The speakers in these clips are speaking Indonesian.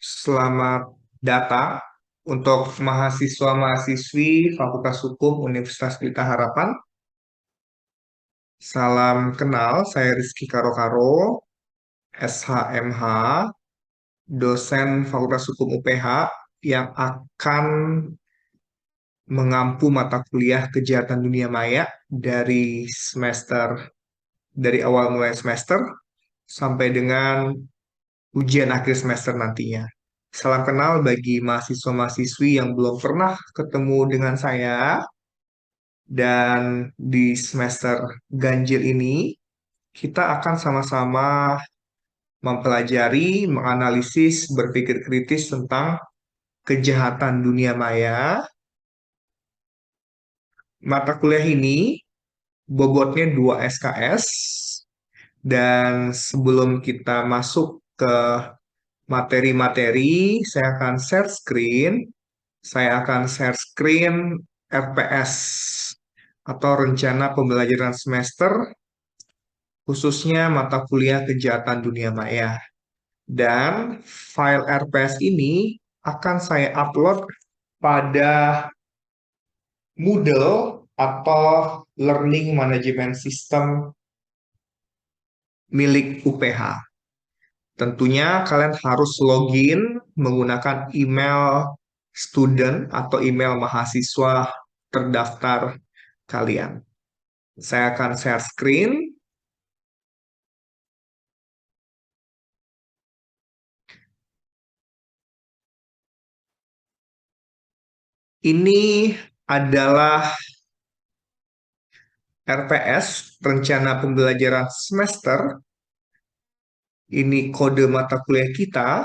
Selamat datang untuk mahasiswa-mahasiswi Fakultas Hukum Universitas Pelita Harapan. Salam kenal, saya Rizky Karo-Karo, SHMH, dosen Fakultas Hukum UPH yang akan mengampu mata kuliah kejahatan dunia maya dari awal mulai semester sampai dengan ujian akhir semester nantinya. Salam kenal bagi mahasiswa-mahasiswi yang belum pernah ketemu dengan saya, dan di semester ganjil ini kita akan sama-sama mempelajari, menganalisis, berpikir kritis tentang kejahatan dunia maya. Mata kuliah ini bobotnya 2 SKS, dan sebelum kita masuk ke materi-materi, saya akan share screen RPS atau rencana pembelajaran semester khususnya mata kuliah kejahatan dunia maya. Dan file RPS ini akan saya upload pada Moodle atau Learning Management System milik UPH. Tentunya kalian harus login menggunakan email student atau email mahasiswa terdaftar kalian. Saya akan share screen. Ini adalah RPS, rencana pembelajaran semester. Ini kode mata kuliah kita,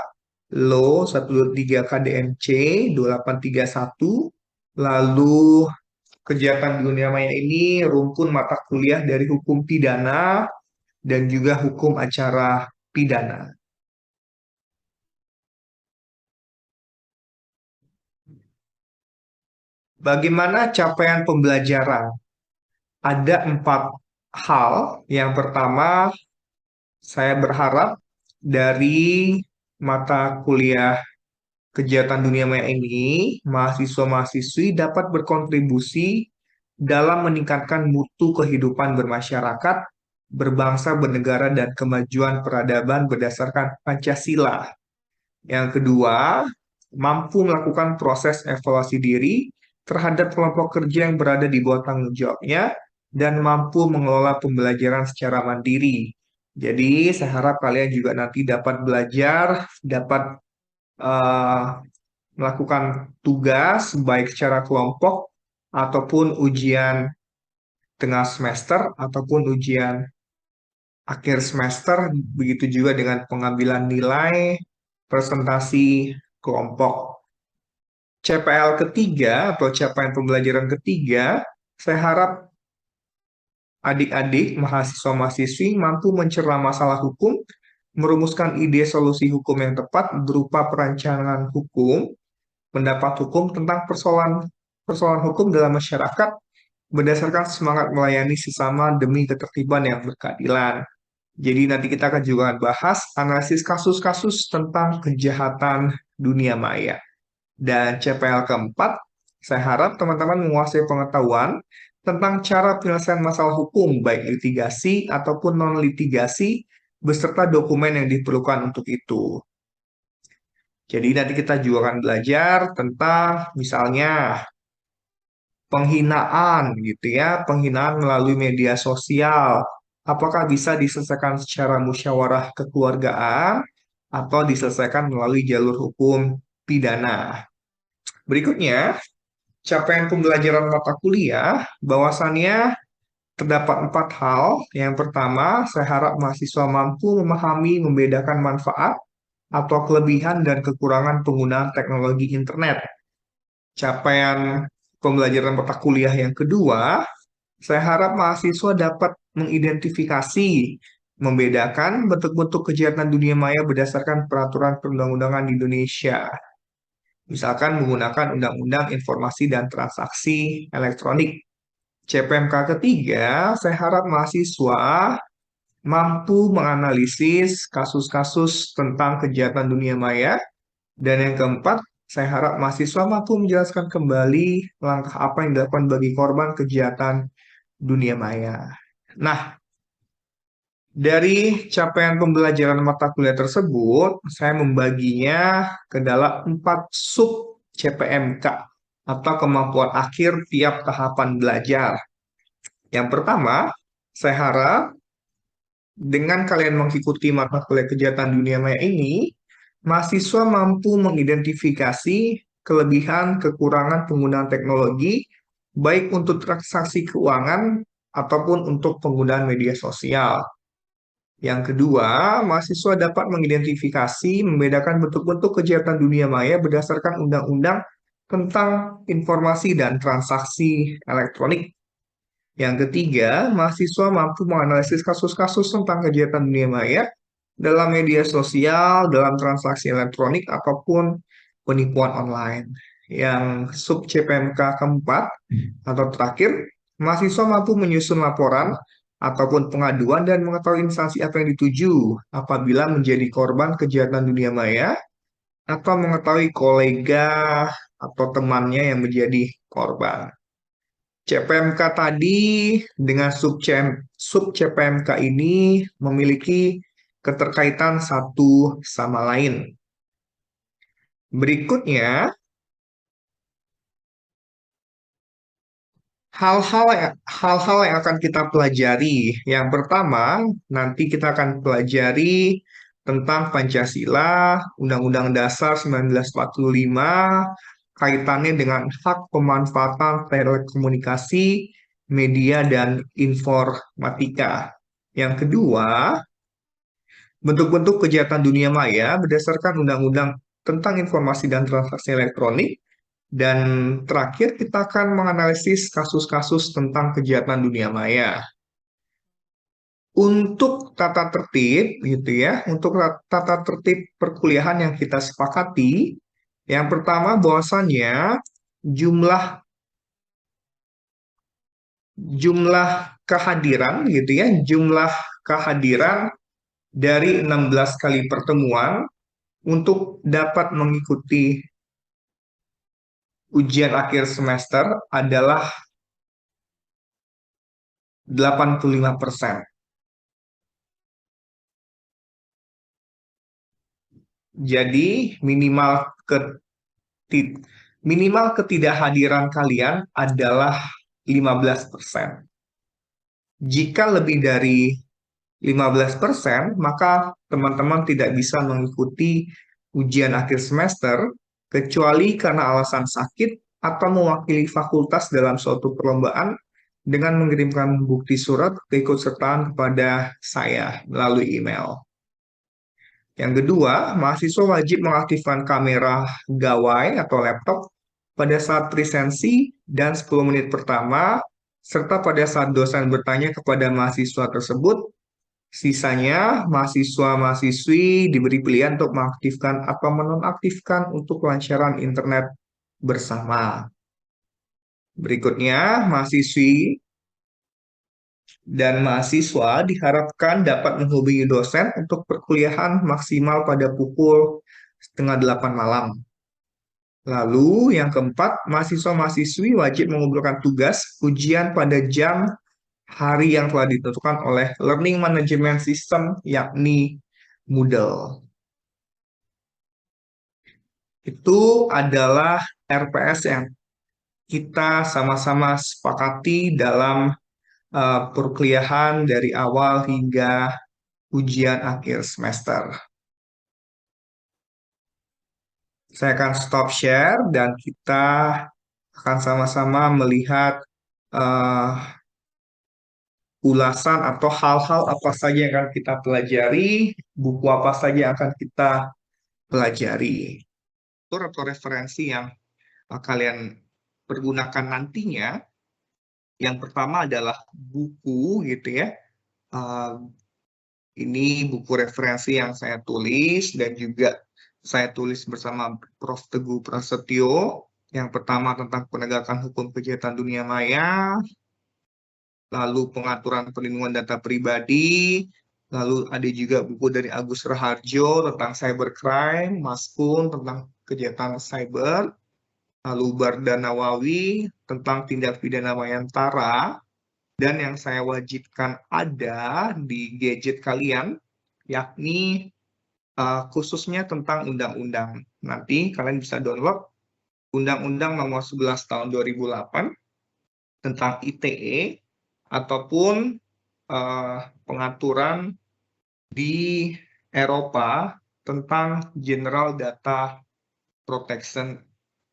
LO 123 KDMC 2831. Lalu kejahatan dunia maya ini rumpun mata kuliah dari hukum pidana dan juga hukum acara pidana. Bagaimana capaian pembelajaran? Ada 4 hal. Yang pertama, saya berharap dari mata kuliah kejahatan dunia maya ini, mahasiswa-mahasiswi dapat berkontribusi dalam meningkatkan mutu kehidupan bermasyarakat, berbangsa, bernegara, dan kemajuan peradaban berdasarkan Pancasila. Yang kedua, mampu melakukan proses evaluasi diri terhadap kelompok kerja yang berada di bawah tanggung jawabnya dan mampu mengelola pembelajaran secara mandiri. Jadi, saya harap kalian juga nanti dapat belajar, dapat eh, melakukan tugas baik secara kelompok ataupun ujian tengah semester ataupun ujian akhir semester, begitu juga dengan pengambilan nilai presentasi kelompok. CPL ketiga atau capaian pembelajaran ketiga, saya harap adik-adik mahasiswa-mahasiswi mampu mencerna masalah hukum, merumuskan ide solusi hukum yang tepat berupa perancangan hukum, pendapat hukum tentang persoalan persoalan hukum dalam masyarakat berdasarkan semangat melayani sesama demi ketertiban yang berkeadilan. Jadi nanti kita akan juga bahas analisis kasus-kasus tentang kejahatan dunia maya. Dan CPL keempat, saya harap teman-teman menguasai pengetahuan tentang cara penyelesaian masalah hukum, baik litigasi ataupun non-litigasi, beserta dokumen yang diperlukan untuk itu. Jadi nanti kita juga akan belajar tentang misalnya penghinaan gitu ya, penghinaan melalui media sosial. Apakah bisa diselesaikan secara musyawarah kekeluargaan atau diselesaikan melalui jalur hukum pidana. Berikutnya, capaian pembelajaran mata kuliah, bahwasannya terdapat 4 hal. Yang pertama, saya harap mahasiswa mampu memahami, membedakan manfaat atau kelebihan dan kekurangan penggunaan teknologi internet. Capaian pembelajaran mata kuliah yang kedua, saya harap mahasiswa dapat mengidentifikasi, membedakan bentuk-bentuk kejahatan dunia maya berdasarkan peraturan perundang-undangan di Indonesia. Misalkan menggunakan Undang-Undang Informasi dan Transaksi Elektronik. CPMK ketiga, saya harap mahasiswa mampu menganalisis kasus-kasus tentang kejahatan dunia maya Dan yang keempat, saya harap mahasiswa mampu menjelaskan kembali langkah apa yang dilakukan bagi korban kejahatan dunia maya. Nah, dari capaian pembelajaran mata kuliah tersebut, saya membaginya ke dalam 4 sub CPMK atau kemampuan akhir tiap tahapan belajar. Yang pertama, saya harap dengan kalian mengikuti mata kuliah kejahatan dunia maya ini, mahasiswa mampu mengidentifikasi kelebihan kekurangan penggunaan teknologi, baik untuk transaksi keuangan ataupun untuk penggunaan media sosial. Yang kedua, mahasiswa dapat mengidentifikasi, membedakan bentuk-bentuk kejahatan dunia maya berdasarkan undang-undang tentang informasi dan transaksi elektronik. Yang ketiga, mahasiswa mampu menganalisis kasus-kasus tentang kejahatan dunia maya dalam media sosial, dalam transaksi elektronik, ataupun penipuan online. Yang sub CPMK keempat atau terakhir, mahasiswa mampu menyusun laporan ataupun pengaduan dan mengetahui instansi apa yang dituju apabila menjadi korban kejahatan dunia maya atau mengetahui kolega atau temannya yang menjadi korban. CPMK tadi dengan sub CPMK ini memiliki keterkaitan satu sama lain. Berikutnya, hal-hal yang akan kita pelajari. Yang pertama, nanti kita akan pelajari tentang Pancasila, Undang-Undang Dasar 1945, kaitannya dengan hak pemanfaatan telekomunikasi, media, dan informatika. Yang kedua, bentuk-bentuk kejahatan dunia maya berdasarkan Undang-Undang tentang Informasi dan Transaksi Elektronik. Dan terakhir kita akan menganalisis kasus-kasus tentang kejahatan dunia maya. Untuk tata tertib gitu ya, untuk tata tertib perkuliahan yang kita sepakati, yang pertama bahwasannya jumlah jumlah kehadiran gitu ya, jumlah kehadiran dari 16 kali pertemuan untuk dapat mengikuti ujian akhir semester adalah 85%. Jadi keti- minimal ketidakhadiran kalian adalah 15%. Jika lebih dari 15%, maka teman-teman tidak bisa mengikuti ujian akhir semester kecuali karena alasan sakit atau mewakili fakultas dalam suatu perlombaan dengan mengirimkan bukti surat keikutsertaan kepada saya melalui email. Yang kedua, mahasiswa wajib mengaktifkan kamera gawai atau laptop pada saat presensi dan 10 menit pertama, serta pada saat dosen bertanya kepada mahasiswa tersebut. Sisanya, mahasiswa-mahasiswi diberi pilihan untuk mengaktifkan atau menonaktifkan untuk kelancaran internet bersama. Berikutnya, mahasiswi dan mahasiswa diharapkan dapat menghubungi dosen untuk perkuliahan maksimal pada pukul setengah 8 malam. Lalu yang keempat, mahasiswa-mahasiswi wajib mengumpulkan tugas ujian pada jam hari yang telah ditentukan oleh Learning Management System, yakni Moodle. Itu adalah RPS yang kita sama-sama sepakati dalam perkuliahan dari awal hingga ujian akhir semester. Saya akan stop share dan kita akan sama-sama melihat eh, ulasan atau hal-hal apa saja yang akan kita pelajari, buku apa saja yang akan kita pelajari. Atau referensi yang kalian pergunakan nantinya, yang pertama adalah buku gitu ya. Eh, ini buku referensi yang saya tulis dan juga saya tulis bersama Prof. Teguh Prasetyo. Yang pertama tentang penegakan hukum kejahatan dunia maya, lalu pengaturan perlindungan data pribadi, lalu ada juga buku dari Agus Raharjo tentang cybercrime, Mas Kun tentang kejahatan cyber, lalu Barda Nawawi tentang tindak pidana Mayantara, dan yang saya wajibkan ada di gadget kalian, yakni khususnya tentang undang-undang. Nanti kalian bisa download Undang-Undang Nomor 11 Tahun 2008 tentang ITE, ataupun pengaturan di Eropa tentang General Data Protection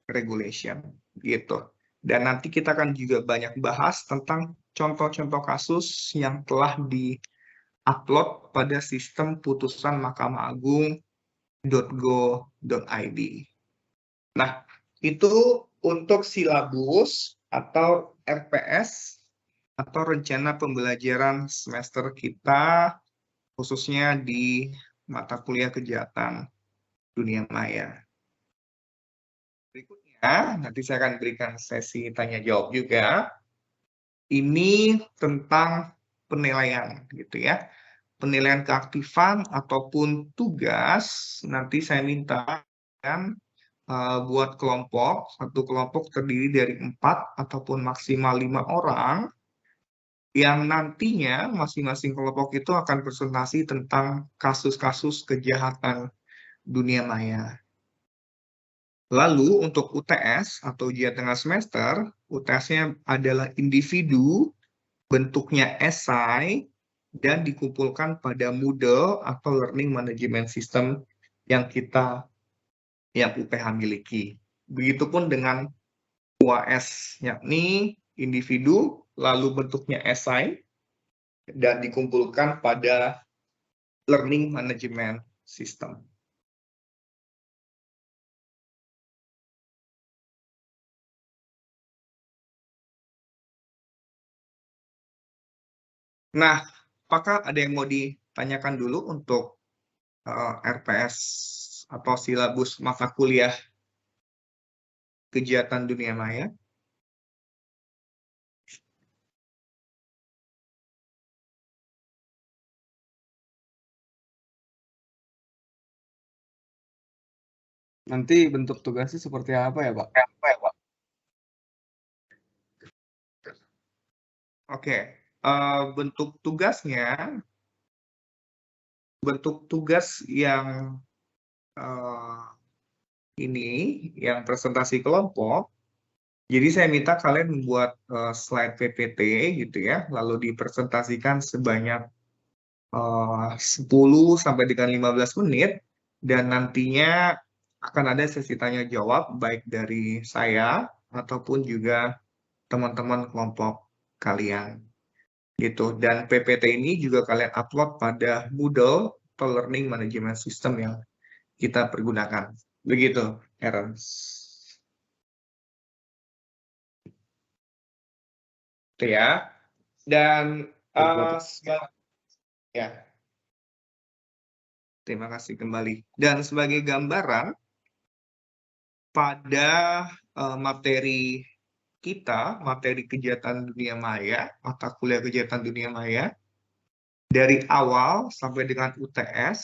Regulation gitu. Dan nanti kita akan juga banyak bahas tentang contoh-contoh kasus yang telah di-upload pada sistem putusan Mahkamah Agung.go.id. Nah, itu untuk silabus atau RPS atau rencana pembelajaran semester kita, khususnya di mata kuliah kejahatan dunia maya. Berikutnya, nanti saya akan berikan sesi tanya jawab juga. Ini tentang penilaian, gitu ya. Penilaian keaktifan ataupun tugas, nanti saya minta kan buat kelompok, satu kelompok terdiri dari 4 ataupun maksimal 5 orang, yang nantinya masing-masing kelompok itu akan presentasi tentang kasus-kasus kejahatan dunia maya. Lalu untuk UTS atau ujian tengah semester, UTS-nya adalah individu, bentuknya esai, dan dikumpulkan pada Moodle atau Learning Management System yang UPH miliki. Begitupun dengan UAS, yakni individu, lalu bentuknya esai, dan dikumpulkan pada Learning Management System. Nah, apakah ada yang mau ditanyakan dulu untuk RPS atau silabus mata kuliah kejahatan dunia maya? Nanti bentuk tugasnya seperti apa ya, Pak? Oke, bentuk tugas yang ini, yang presentasi kelompok. Jadi saya minta kalian membuat slide PPT gitu ya, lalu dipresentasikan sebanyak 10 sampai dengan 15 menit, dan nantinya akan ada sesi tanya jawab baik dari saya ataupun juga teman-teman kelompok kalian gitu. Dan PPT ini juga kalian upload pada Moodle atau Learning Management System yang kita pergunakan. Begitu, Ernst. Itu ya. Dan ya, terima kasih kembali. Dan sebagai gambaran, pada materi kita, materi kejahatan dunia maya, mata kuliah kejahatan dunia maya, dari awal sampai dengan UTS,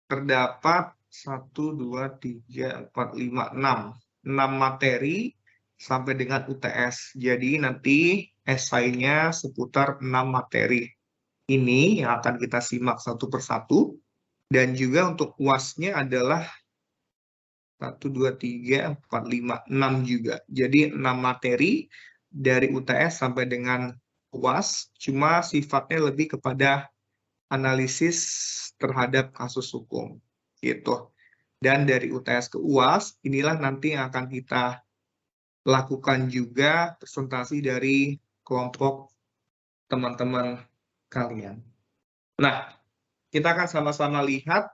terdapat 1, 2, 3, 4, 5, 6. 6 materi sampai dengan UTS. Jadi nanti esainya seputar 6 materi. Ini yang akan kita simak satu persatu. Dan juga untuk UAS-nya adalah 1, 2, 3, 4, 5, 6 juga. Jadi 6 materi dari UTS sampai dengan UAS, cuma sifatnya lebih kepada analisis terhadap kasus hukum. Gitu. Dan dari UTS ke UAS, inilah nanti yang akan kita lakukan juga presentasi dari kelompok teman-teman kalian. Nah, kita akan sama-sama lihat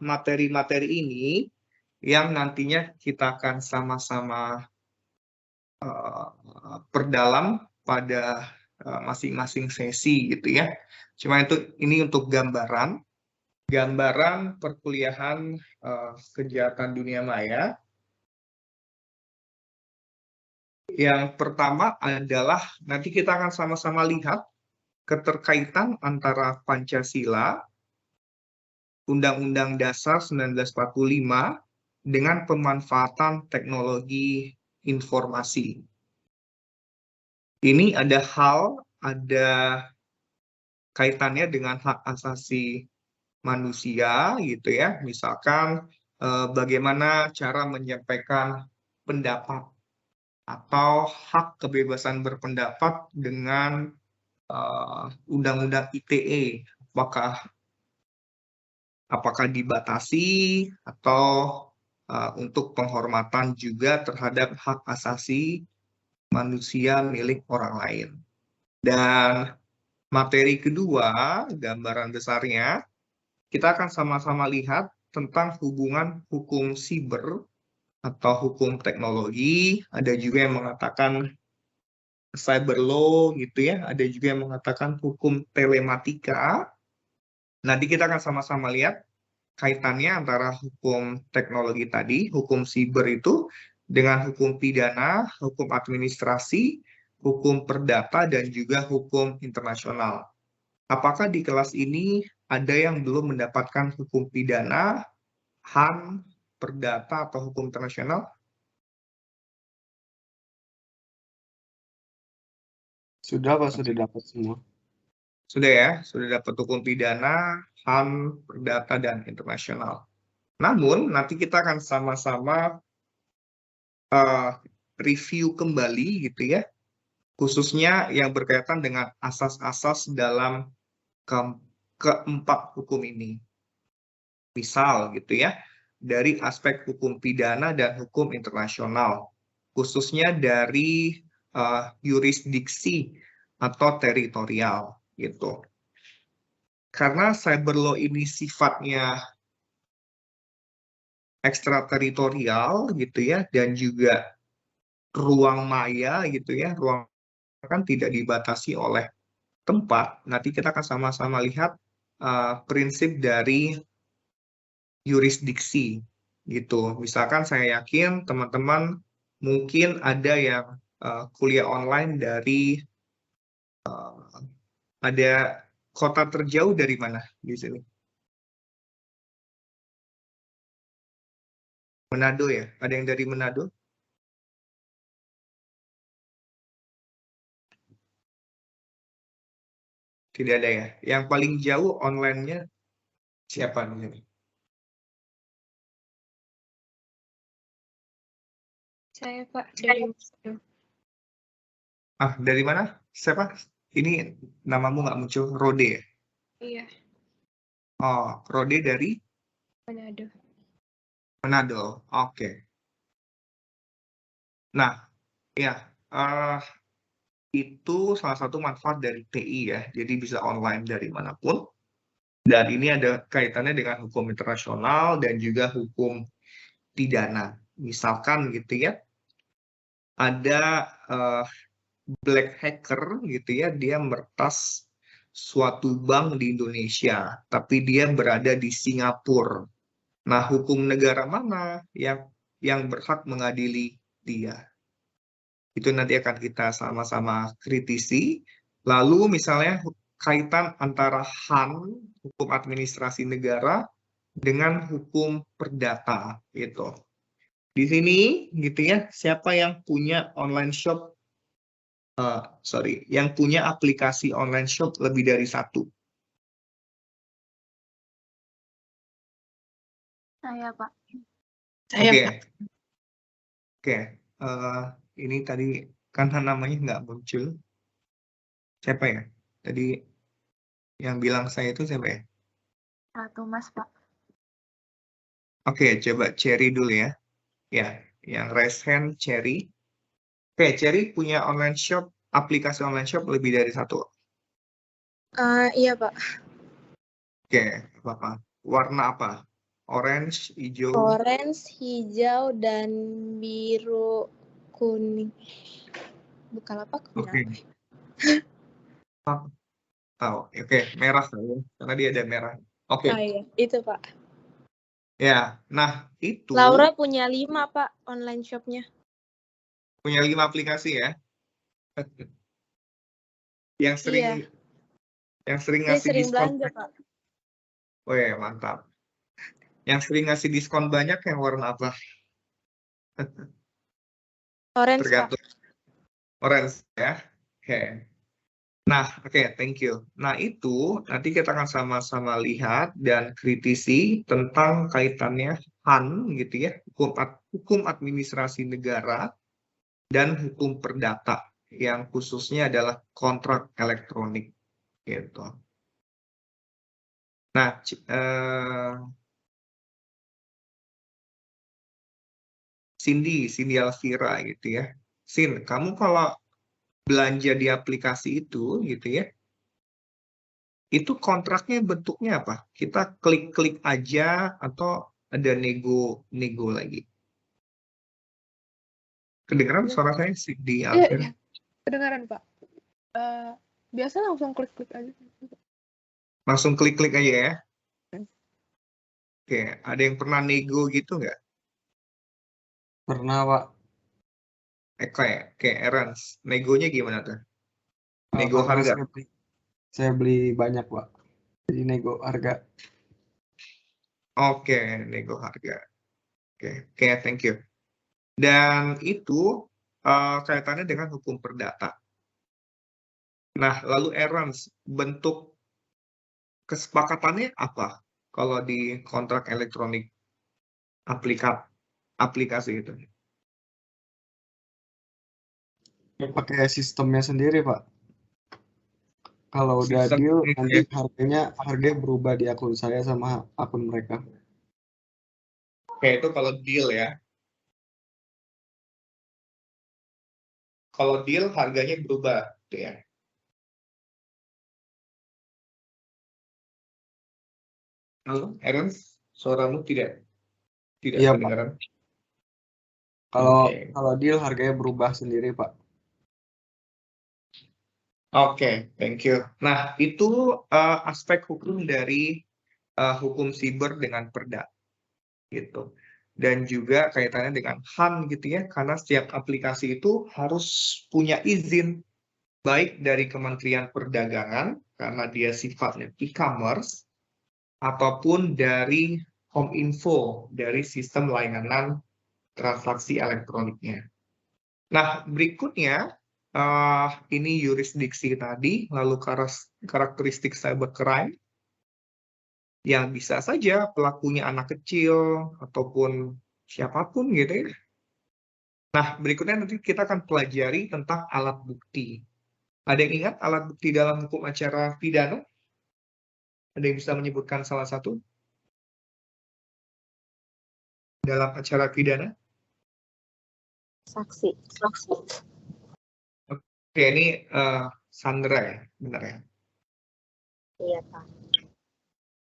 materi-materi ini yang nantinya kita akan sama-sama perdalam pada masing-masing sesi gitu ya. Cuma ini untuk gambaran perkuliahan kejahatan dunia maya. Yang pertama adalah nanti kita akan sama-sama lihat keterkaitan antara Pancasila Undang-Undang Dasar 1945 dengan pemanfaatan teknologi informasi. Ini ada kaitannya dengan hak asasi manusia gitu ya. Misalkan bagaimana cara menyampaikan pendapat atau hak kebebasan berpendapat dengan Undang-Undang ITE. Apakah dibatasi atau untuk penghormatan juga terhadap hak asasi manusia milik orang lain. Dan materi kedua, gambaran besarnya, kita akan sama-sama lihat tentang hubungan hukum siber atau hukum teknologi. Ada juga yang mengatakan cyber law gitu ya. Ada juga yang mengatakan hukum telematika. Nanti kita akan sama-sama lihat kaitannya antara hukum teknologi tadi, hukum siber itu, dengan hukum pidana, hukum administrasi, hukum perdata, dan juga hukum internasional. Apakah di kelas ini ada yang belum mendapatkan hukum pidana, HAM, perdata, atau hukum internasional? Sudah, Pak, sudah dapat semua. Sudah ya, sudah dapat hukum pidana, HAM, perdata, dan internasional. Namun, nanti kita akan sama-sama review kembali gitu ya, khususnya yang berkaitan dengan asas-asas dalam keempat hukum ini. Misal gitu ya, dari aspek hukum pidana dan hukum internasional, khususnya dari yurisdiksi atau teritorial gitu. Karena cyber law ini sifatnya ekstrateritorial gitu ya, dan juga ruang maya gitu ya, ruang kan tidak dibatasi oleh tempat. Nanti kita akan sama-sama lihat prinsip dari yurisdiksi gitu. Misalkan saya yakin teman-teman mungkin ada yang kuliah online dari ada kota terjauh dari mana di sini? Manado ya? Ada yang dari Manado? Tidak ada ya. Yang paling jauh online-nya siapa di sini? Saya, Pak, dari Manado. Dari mana? Siapa? Ini namamu nggak muncul. Rode ya? Iya, Oh, Rode dari Manado. Manado. Oke. Nah, ya, itu salah satu manfaat dari TI ya. Jadi bisa online dari manapun. Dan ini ada kaitannya dengan hukum internasional dan juga hukum pidana. Misalkan gitu ya, ada black hacker gitu ya, dia meretas suatu bank di Indonesia, tapi dia berada di Singapura. Nah, hukum negara mana yang berhak mengadili dia? Itu nanti akan kita sama-sama kritisi. Lalu misalnya kaitan antara HAM, hukum administrasi negara, dengan hukum perdata gitu. Di sini gitu ya, siapa yang punya online shop, yang punya aplikasi online shop lebih dari satu? Saya, Pak. Oke, oke. Ini tadi karena namanya nggak muncul. Siapa ya? Tadi yang bilang saya itu siapa ya? Ratu Mas, Pak. Oke, coba Cherry dulu ya. Ya, yang raise hand Cherry. Oke, Cherry punya online shop, aplikasi online shop lebih dari satu. Iya, Pak. Oke, apa? Warna apa? Orange, hijau. Orange, hijau, dan biru kuning. Bukalapak Oke. kuning. Tahu. Oke, merah ya. Karena dia ada merah. Oke. Oh iya, itu, Pak. Ya, nah itu Laura punya 5, Pak, online shopnya. punya 5 aplikasi ya. Yang sering Iya, yang sering dia ngasih sering diskon. belanja, Pak. Weh, mantap. Yang sering ngasih diskon banyak yang warna apa? Orange, Pak. Tergantung orange ya. Oke. Nah, oke, thank you. Nah, itu nanti kita akan sama-sama lihat dan kritisi tentang kaitannya HAN gitu ya, hukum administrasi negara dan hukum perdata yang khususnya adalah kontrak elektronik gitu. Nah, Cindy Alvira gitu ya. Sin, kamu kalau belanja di aplikasi itu gitu ya, itu kontraknya bentuknya apa? Kita klik-klik aja atau ada nego lagi? Kedengeran suara saya Cindy Iya, Alvira? iya. Kedengaran, Pak. Biasa langsung klik-klik aja. Langsung klik-klik aja ya. Hmm. Oke, ada yang pernah nego gitu nggak? Pernah, Pak. Kayak Erans, negonya gimana tuh? Nego Karena harga. saya beli banyak, Pak. Jadi nego harga. Oke, nego harga. Oke, thank you. Dan itu kaitannya dengan hukum perdata. Nah, lalu Erans, bentuk kesepakatannya apa kalau di kontrak elektronik aplikasi itu? Pakai sistemnya sendiri, Pak. Kalau udah Sistem deal, itu nanti ya. harganya berubah di akun saya sama akun mereka. Oke, itu kalau deal ya. Kalau deal harganya berubah, gitu ya. Halo, Erans, suaramu tidak Iya, Pak. kedengaran. Oke. Kalau deal harganya berubah sendiri, Pak. Oke, thank you. Nah, itu aspek hukum dari hukum siber dengan perdata gitu. Dan juga kaitannya dengan HAN gitu ya, karena setiap aplikasi itu harus punya izin baik dari Kementerian Perdagangan karena dia sifatnya e-commerce ataupun dari Kominfo dari sistem layanan transaksi elektroniknya. Nah, berikutnya ini yurisdiksi tadi, lalu karakteristik cybercrime yang bisa saja pelakunya anak kecil ataupun siapapun gitu ya. Nah, berikutnya nanti kita akan pelajari tentang alat bukti. Ada yang ingat alat bukti dalam hukum acara pidana? Ada yang bisa menyebutkan salah satu dalam acara pidana? Saksi. Oke, ini Sandra ya, benar ya? Iya, Pak.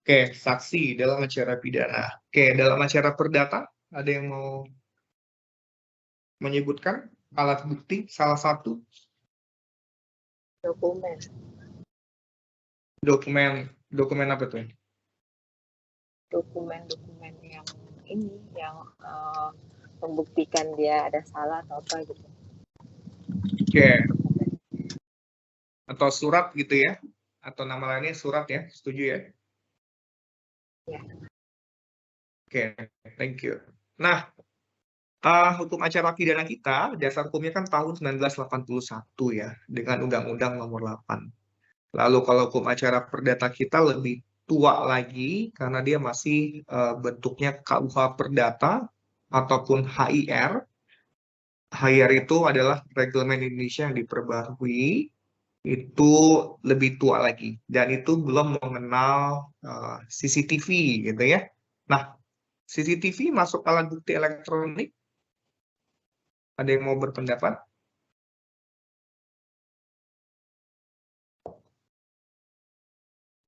Oke, saksi dalam acara pidana. Oke, dalam acara perdata, ada yang mau menyebutkan alat bukti salah satu? Dokumen apa tuh? Dokumen yang ini yang membuktikan dia ada salah atau apa gitu. Oke. Atau surat gitu ya? Atau nama lainnya surat ya? Setuju ya? Ya. Oke, thank you. Nah, hukum acara pidana kita, dasar hukumnya kan tahun 1981 ya, dengan Undang-Undang Nomor 8. Lalu kalau hukum acara perdata kita lebih tua lagi, karena dia masih bentuknya KUH Perdata ataupun HIR. HIR itu adalah Reglamen Indonesia yang diperbarui, itu lebih tua lagi. Dan itu belum mengenal CCTV gitu ya. Nah, CCTV masuk alat bukti elektronik? Ada yang mau berpendapat?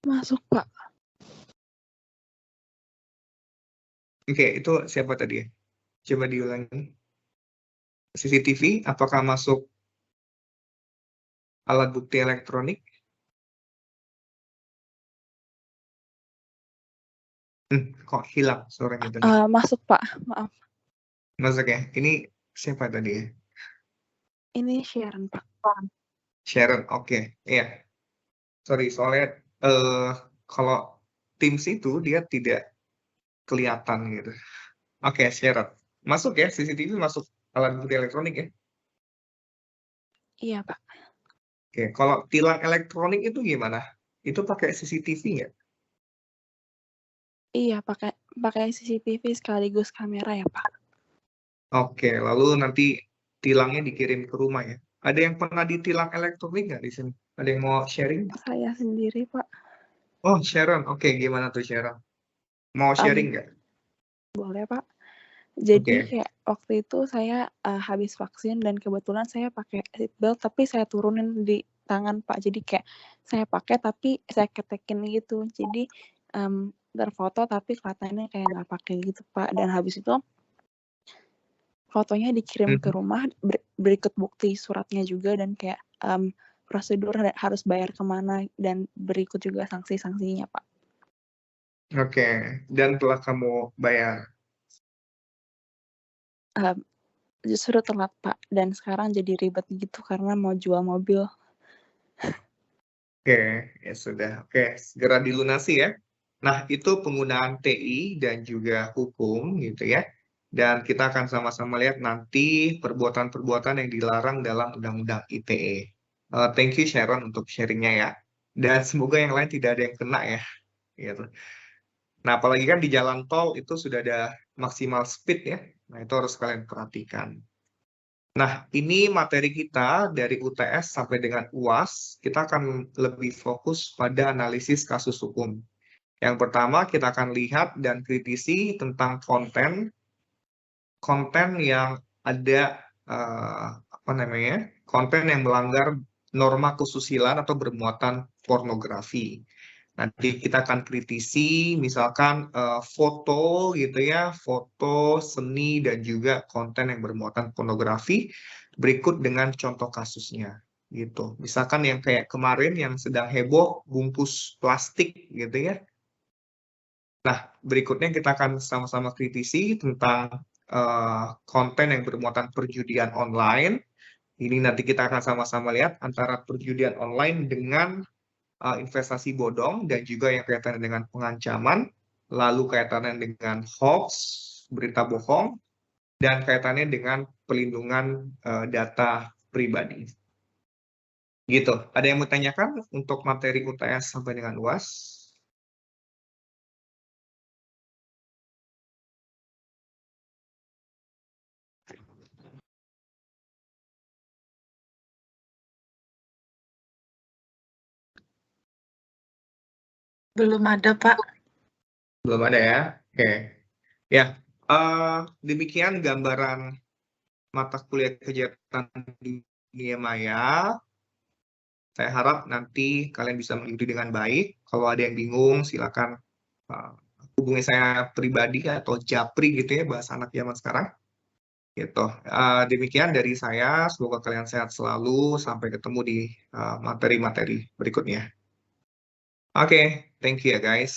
Masuk, Pak. Oke, itu siapa tadi ya? Coba diulangi. CCTV, apakah masuk alat bukti elektronik? Kok hilang suaranya tadi? Masuk, Pak. Maaf. Masuk ya? Ini siapa tadi ya? Ini Sharon, Pak. Sharon, oke. Iya. Sorry, soalnya kalau Teams itu dia tidak kelihatan gitu. Oke, Sharon. Masuk ya, CCTV masuk alat bukti elektronik ya. Iya, Pak. Oke, kalau tilang elektronik itu gimana? Itu pakai CCTV nggak? Iya, pakai CCTV sekaligus kamera ya, Pak. Oke, lalu nanti tilangnya dikirim ke rumah ya. Ada yang pernah ditilang elektronik nggak di sini? Ada yang mau sharing? Saya sendiri, Pak. Oh, Sharon. Oke, gimana tuh Sharon? Mau sharing nggak? Boleh, Pak. Jadi Oke. kayak waktu itu saya habis vaksin dan kebetulan saya pakai seatbelt tapi saya turunin di tangan, Pak. Jadi kayak saya pakai tapi saya ketekin gitu. Jadi terfoto tapi kelihatannya kayak nggak pakai gitu, Pak. Dan habis itu fotonya dikirim ke Mhm. rumah, berikut bukti suratnya juga dan kayak prosedur harus bayar kemana dan berikut juga sanksi-sanksinya, Pak. Oke, dan telah kamu bayar. Justru telat, Pak. Dan sekarang jadi ribet gitu karena mau jual mobil. Oke, ya sudah. Oke, segera dilunasi ya. Nah, itu penggunaan TI dan juga hukum gitu ya. Dan kita akan sama-sama lihat nanti perbuatan-perbuatan yang dilarang dalam Undang-Undang ITE. Thank you Sharon untuk sharingnya ya. Dan semoga yang lain tidak ada yang kena ya. Gitu. Nah, apalagi kan di jalan tol itu sudah ada maksimal speed ya. Nah, itu harus kalian perhatikan. Nah, ini materi kita dari UTS sampai dengan UAS. Kita akan lebih fokus pada analisis kasus hukum. Yang pertama, kita akan lihat dan kritisi tentang konten yang ada konten yang melanggar norma kesusilaan atau bermuatan pornografi. Nanti kita akan kritisi misalkan foto gitu ya, foto, seni dan juga konten yang bermuatan pornografi berikut dengan contoh kasusnya gitu. Misalkan yang kayak kemarin yang sedang heboh bungkus plastik gitu ya. Nah, berikutnya kita akan sama-sama kritisi tentang konten yang bermuatan perjudian online. Ini nanti kita akan sama-sama lihat antara perjudian online dengan investasi bodong dan juga yang kaitannya dengan pengancaman, lalu kaitannya dengan hoax, berita bohong, dan kaitannya dengan pelindungan data pribadi. Gitu. Ada yang mau tanyakan untuk materi UTS sampai dengan UAS? Belum ada, Pak. Belum ada ya? Oke. Ya, demikian gambaran mata kuliah kegiatan dunia maya. Saya harap nanti kalian bisa mengikuti dengan baik. Kalau ada yang bingung, silakan hubungi saya pribadi atau japri gitu ya, bahasa anak zaman sekarang. Gitu. Demikian dari saya. Semoga kalian sehat selalu. Sampai ketemu di materi-materi berikutnya. Oke, thank you ya guys.